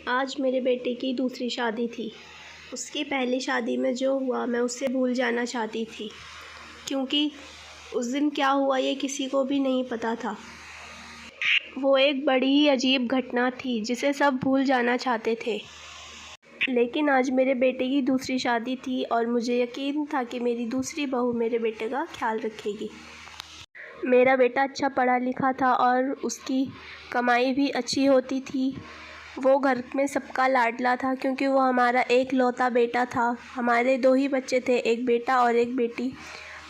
आज मेरे बेटे की दूसरी शादी थी। उसकी पहली शादी में जो हुआ मैं उससे भूल जाना चाहती थी, क्योंकि उस दिन क्या हुआ ये किसी को भी नहीं पता था। वो एक बड़ी ही अजीब घटना थी जिसे सब भूल जाना चाहते थे। लेकिन आज मेरे बेटे की दूसरी शादी थी और मुझे यकीन था कि मेरी दूसरी बहू मेरे बेटे का ख्याल रखेगी। मेरा बेटा अच्छा पढ़ा लिखा था और उसकी कमाई भी अच्छी होती थी। वो घर में सबका लाडला था क्योंकि वो हमारा एक लौता बेटा था। हमारे 2 ही बच्चे थे, एक बेटा और एक बेटी।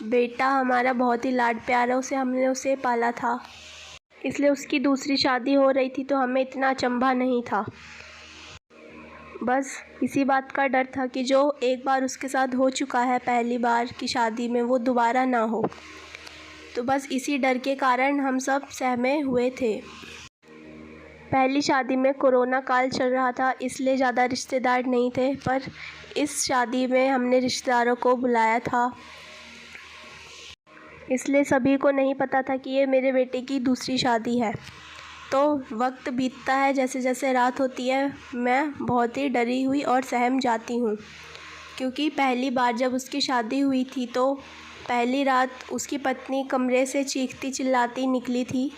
बेटा हमारा बहुत ही लाड प्यारों से हमने उसे पाला था, इसलिए उसकी दूसरी शादी हो रही थी तो हमें इतना अचंभा नहीं था। बस इसी बात का डर था कि जो एक बार उसके साथ हो चुका है पहली बार की शादी में, वो दोबारा ना हो। तो बस इसी डर के कारण हम सब सहमे हुए थे। पहली शादी में कोरोना काल चल रहा था, इसलिए ज़्यादा रिश्तेदार नहीं थे, पर इस शादी में हमने रिश्तेदारों को बुलाया था। इसलिए सभी को नहीं पता था कि ये मेरे बेटे की दूसरी शादी है। तो वक्त बीतता है, जैसे जैसे रात होती है मैं बहुत ही डरी हुई और सहम जाती हूँ, क्योंकि पहली बार जब उसकी शादी हुई थी तो पहली रात उसकी पत्नी कमरे से चीखती चिल्लाती निकली थी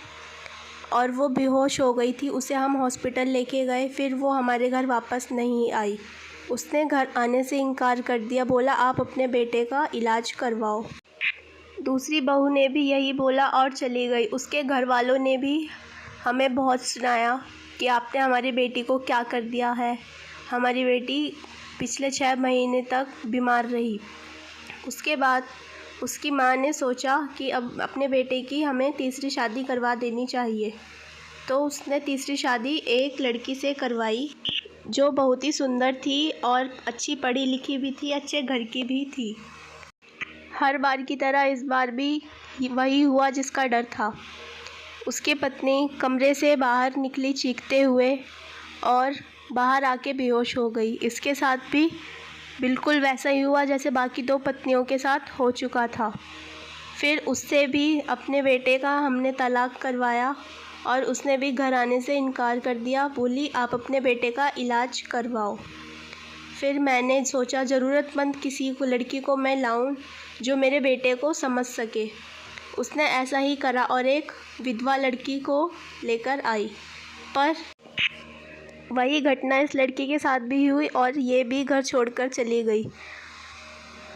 और वो बेहोश हो गई थी। उसे हम हॉस्पिटल लेके गए, फिर वो हमारे घर वापस नहीं आई। उसने घर आने से इनकार कर दिया, बोला आप अपने बेटे का इलाज करवाओ। दूसरी बहू ने भी यही बोला और चली गई। उसके घर वालों ने भी हमें बहुत सुनाया कि आपने हमारी बेटी को क्या कर दिया है। हमारी बेटी पिछले 6 महीने तक बीमार रही। उसके बाद उसकी माँ ने सोचा कि अब अपने बेटे की हमें तीसरी शादी करवा देनी चाहिए। तो उसने तीसरी शादी एक लड़की से करवाई जो बहुत ही सुंदर थी और अच्छी पढ़ी लिखी भी थी, अच्छे घर की भी थी। हर बार की तरह इस बार भी वही हुआ जिसका डर था। उसकी पत्नी कमरे से बाहर निकली चीखते हुए और बाहर आके बेहोश हो गई। इसके साथ भी बिल्कुल वैसा ही हुआ जैसे बाकी 2 पत्नियों के साथ हो चुका था। फिर उससे भी अपने बेटे का हमने तलाक करवाया और उसने भी घर आने से इनकार कर दिया, बोली आप अपने बेटे का इलाज करवाओ। फिर मैंने सोचा ज़रूरतमंद किसी को लड़की को मैं लाऊं जो मेरे बेटे को समझ सके। उसने ऐसा ही करा और एक विधवा लड़की को लेकर आई, पर वही घटना इस लड़की के साथ भी हुई और ये भी घर छोड़कर चली गई।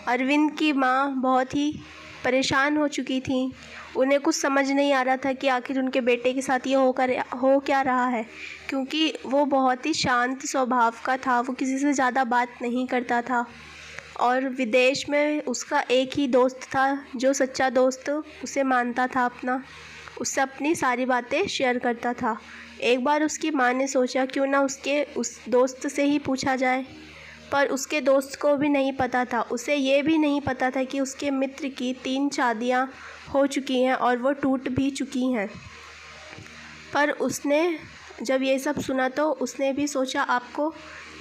अरविंद की माँ बहुत ही परेशान हो चुकी थी। उन्हें कुछ समझ नहीं आ रहा था कि आखिर उनके बेटे के साथ ये हो क्या रहा है, क्योंकि वो बहुत ही शांत स्वभाव का था। वो किसी से ज़्यादा बात नहीं करता था और विदेश में उसका एक ही दोस्त था जो सच्चा दोस्त उसे मानता था अपना, उससे अपनी सारी बातें शेयर करता था। एक बार उसकी माँ ने सोचा क्यों ना उस दोस्त से ही पूछा जाए, पर उसके दोस्त को भी नहीं पता था। उसे ये भी नहीं पता था कि उसके मित्र की 3 शादियाँ हो चुकी हैं और वो टूट भी चुकी हैं। पर उसने जब ये सब सुना तो उसने भी सोचा आपको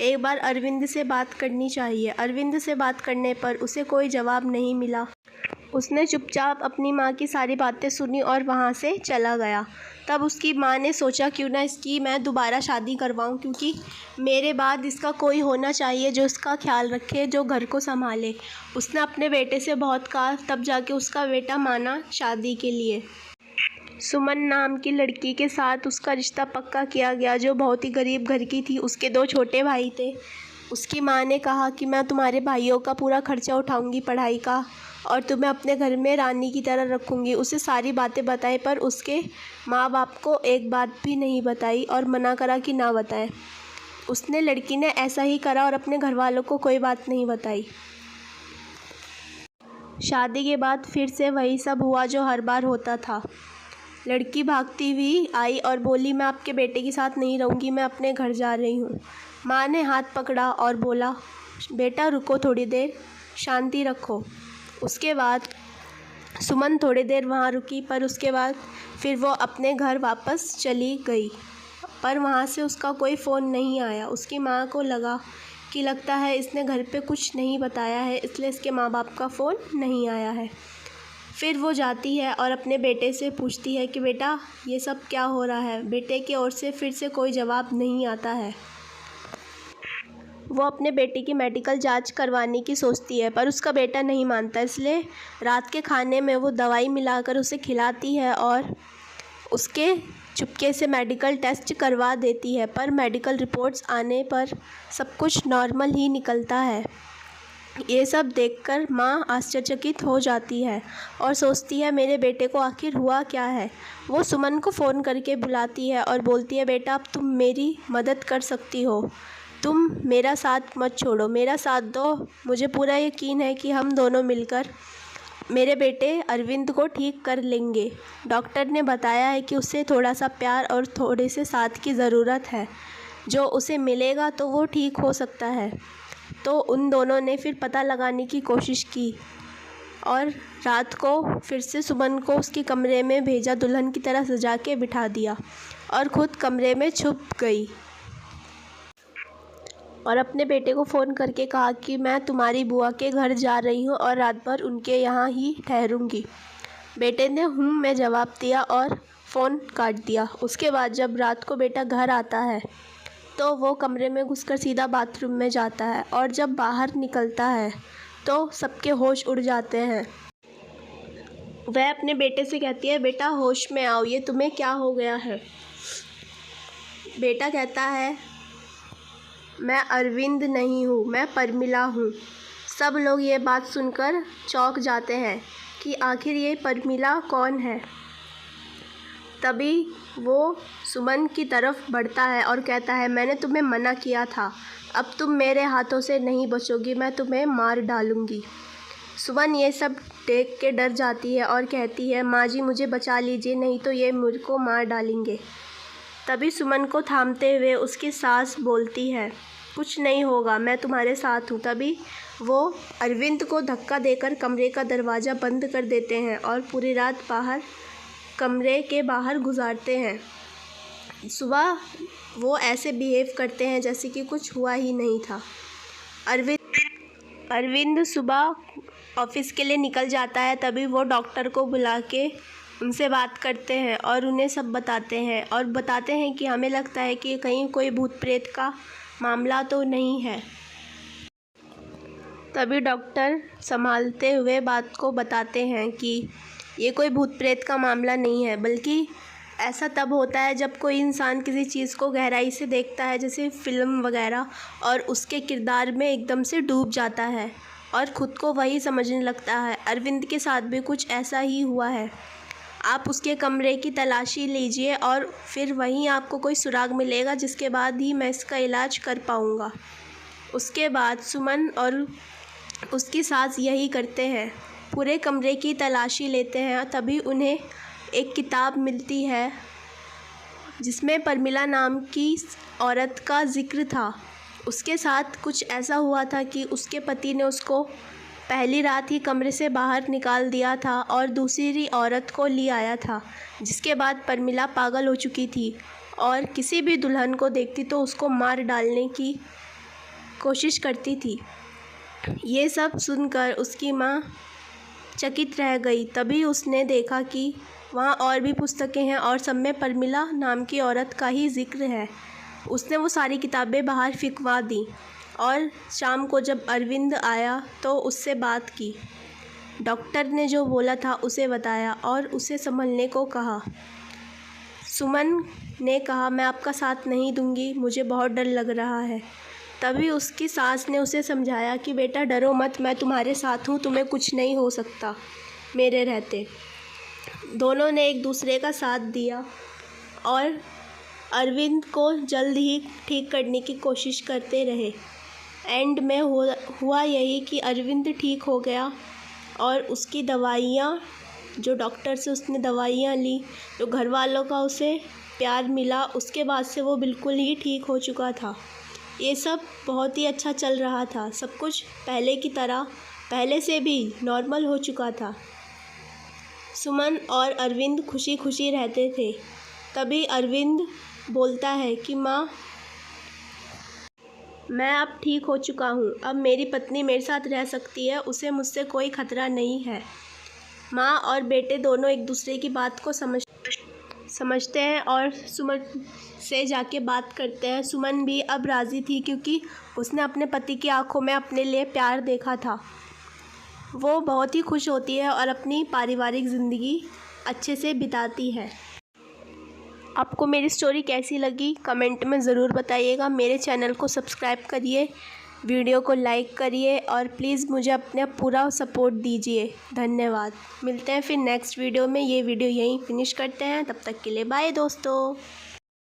एक बार अरविंद से बात करनी चाहिए। अरविंद से बात करने पर उसे कोई जवाब नहीं मिला। उसने चुपचाप अपनी माँ की सारी बातें सुनी और वहाँ से चला गया। तब उसकी माँ ने सोचा क्यों ना इसकी मैं दोबारा शादी करवाऊँ, क्योंकि मेरे बाद इसका कोई होना चाहिए जो इसका ख्याल रखे, जो घर को संभाले। उसने अपने बेटे से बहुत कहा, तब जाके उसका बेटा माना शादी के लिए। सुमन नाम की लड़की के साथ उसका रिश्ता पक्का किया गया, जो बहुत ही गरीब घर की थी। उसके 2 छोटे भाई थे। उसकी माँ ने कहा कि मैं तुम्हारे भाइयों का पूरा खर्चा उठाऊंगी पढ़ाई का और तुम्हें अपने घर में रानी की तरह रखूंगी। उसे सारी बातें बताई, पर उसके माँ बाप को एक बात भी नहीं बताई और मना करा कि ना बताए। उसने लड़की ने ऐसा ही करा और अपने घर वालों को कोई बात नहीं बताई। शादी के बाद फिर से वही सब हुआ जो हर बार होता था। लड़की भागती हुई आई और बोली मैं आपके बेटे के साथ नहीं रहूँगी, मैं अपने घर जा रही हूँ। माँ ने हाथ पकड़ा और बोला बेटा रुको, थोड़ी देर शांति रखो। उसके बाद सुमन थोड़ी देर वहाँ रुकी, पर उसके बाद फिर वो अपने घर वापस चली गई, पर वहाँ से उसका कोई फ़ोन नहीं आया। उसकी माँ को लगा कि लगता है इसने घर पे कुछ नहीं बताया है, इसलिए इसके माँ बाप का फ़ोन नहीं आया है। फिर वो जाती है और अपने बेटे से पूछती है कि बेटा ये सब क्या हो रहा है। बेटे की ओर से फिर से कोई जवाब नहीं आता है। वो अपने बेटे की मेडिकल जांच करवाने की सोचती है, पर उसका बेटा नहीं मानता। इसलिए रात के खाने में वो दवाई मिलाकर उसे खिलाती है और उसके चुपके से मेडिकल टेस्ट करवा देती है। पर मेडिकल रिपोर्ट्स आने पर सब कुछ नॉर्मल ही निकलता है। ये सब देखकर माँ आश्चर्यचकित हो जाती है और सोचती है मेरे बेटे को आखिर हुआ क्या है। वो सुमन को फ़ोन करके बुलाती है और बोलती है बेटा अब तुम मेरी मदद कर सकती हो, तुम मेरा साथ मत छोड़ो, मेरा साथ दो। मुझे पूरा यकीन है कि हम दोनों मिलकर मेरे बेटे अरविंद को ठीक कर लेंगे। डॉक्टर ने बताया है कि उसे थोड़ा सा प्यार और थोड़े से साथ की ज़रूरत है, जो उसे मिलेगा तो वो ठीक हो सकता है। तो उन दोनों ने फिर पता लगाने की कोशिश की और रात को फिर से सुमन को उसके कमरे में भेजा, दुल्हन की तरह सजा के बिठा दिया और ख़ुद कमरे में छुप गई और अपने बेटे को फ़ोन करके कहा कि मैं तुम्हारी बुआ के घर जा रही हूँ और रात भर उनके यहाँ ही ठहरूँगी। बेटे ने में जवाब दिया और फ़ोन काट दिया। उसके बाद जब रात को बेटा घर आता है तो वो कमरे में घुसकर सीधा बाथरूम में जाता है और जब बाहर निकलता है तो सबके होश उड़ जाते हैं। वह अपने बेटे से कहती है बेटा होश में आओ, ये तुम्हें क्या हो गया है। बेटा कहता है मैं अरविंद नहीं हूँ, मैं परमिला हूँ। सब लोग ये बात सुनकर चौंक जाते हैं कि आखिर ये परमिला कौन है। तभी वो सुमन की तरफ बढ़ता है और कहता है मैंने तुम्हें मना किया था, अब तुम मेरे हाथों से नहीं बचोगी, मैं तुम्हें मार डालूँगी। सुमन ये सब देख के डर जाती है और कहती है माँ जी मुझे बचा लीजिए, नहीं तो ये मुझ को मार डालेंगे। तभी सुमन को थामते हुए उसकी सास बोलती है कुछ नहीं होगा, मैं तुम्हारे साथ हूँ। तभी वो अरविंद को धक्का देकर कमरे का दरवाज़ा बंद कर देते हैं और पूरी रात कमरे के बाहर गुजारते हैं। सुबह वो ऐसे बिहेव करते हैं जैसे कि कुछ हुआ ही नहीं था। अरविंद सुबह ऑफिस के लिए निकल जाता है। तभी वो डॉक्टर को बुला के उनसे बात करते हैं और उन्हें सब बताते हैं कि हमें लगता है कि कहीं कोई भूत प्रेत का मामला तो नहीं है। तभी डॉक्टर संभालते हुए बात को बताते हैं कि ये कोई भूत प्रेत का मामला नहीं है, बल्कि ऐसा तब होता है जब कोई इंसान किसी चीज़ को गहराई से देखता है, जैसे फ़िल्म वगैरह, और उसके किरदार में एकदम से डूब जाता है और ख़ुद को वही समझने लगता है। अरविंद के साथ भी कुछ ऐसा ही हुआ है। आप उसके कमरे की तलाशी लीजिए और फिर वहीं आपको कोई सुराग मिलेगा, जिसके बाद ही मैं इसका इलाज कर पाऊँगा। उसके बाद सुमन और उसकी सास यही करते हैं, पूरे कमरे की तलाशी लेते हैं। तभी उन्हें एक किताब मिलती है जिसमें परमिला नाम की औरत का ज़िक्र था। उसके साथ कुछ ऐसा हुआ था कि उसके पति ने उसको पहली रात ही कमरे से बाहर निकाल दिया था और दूसरी औरत को ले आया था, जिसके बाद परमिला पागल हो चुकी थी और किसी भी दुल्हन को देखती तो उसको मार डालने की कोशिश करती थी। ये सब सुनकर उसकी माँ चकित रह गई। तभी उसने देखा कि वहाँ और भी पुस्तकें हैं और सब में परमिला नाम की औरत का ही ज़िक्र है। उसने वो सारी किताबें बाहर फेंकवा दी और शाम को जब अरविंद आया तो उससे बात की। डॉक्टर ने जो बोला था उसे बताया और उसे संभलने को कहा। सुमन ने कहा मैं आपका साथ नहीं दूंगी, मुझे बहुत डर लग रहा है। तभी उसकी सास ने उसे समझाया कि बेटा डरो मत, मैं तुम्हारे साथ हूँ, तुम्हें कुछ नहीं हो सकता मेरे रहते। दोनों ने एक दूसरे का साथ दिया और अरविंद को जल्द ही ठीक करने की कोशिश करते रहे। एंड में हुआ यही कि अरविंद ठीक हो गया और उसकी दवाइयाँ, जो डॉक्टर से उसने दवाइयाँ ली, जो घर वालों का उसे प्यार मिला, उसके बाद से वो बिल्कुल ही ठीक हो चुका था। ये सब बहुत ही अच्छा चल रहा था। सब कुछ पहले की तरह, पहले से भी नॉर्मल हो चुका था। सुमन और अरविंद खुशी खुशी रहते थे। तभी अरविंद बोलता है कि माँ मैं अब ठीक हो चुका हूँ, अब मेरी पत्नी मेरे साथ रह सकती है, उसे मुझसे कोई ख़तरा नहीं है। माँ और बेटे दोनों एक दूसरे की बात को समझते हैं और से जाके बात करते हैं। सुमन भी अब राज़ी थी क्योंकि उसने अपने पति की आंखों में अपने लिए प्यार देखा था। वो बहुत ही खुश होती है और अपनी पारिवारिक ज़िंदगी अच्छे से बिताती है। आपको मेरी स्टोरी कैसी लगी कमेंट में ज़रूर बताइएगा। मेरे चैनल को सब्सक्राइब करिए, वीडियो को लाइक करिए और प्लीज़ मुझे अपना पूरा सपोर्ट दीजिए। धन्यवाद। मिलते हैं फिर नेक्स्ट वीडियो में। ये वीडियो यहीं फिनिश करते हैं। तब तक के लिए बाय दोस्तों।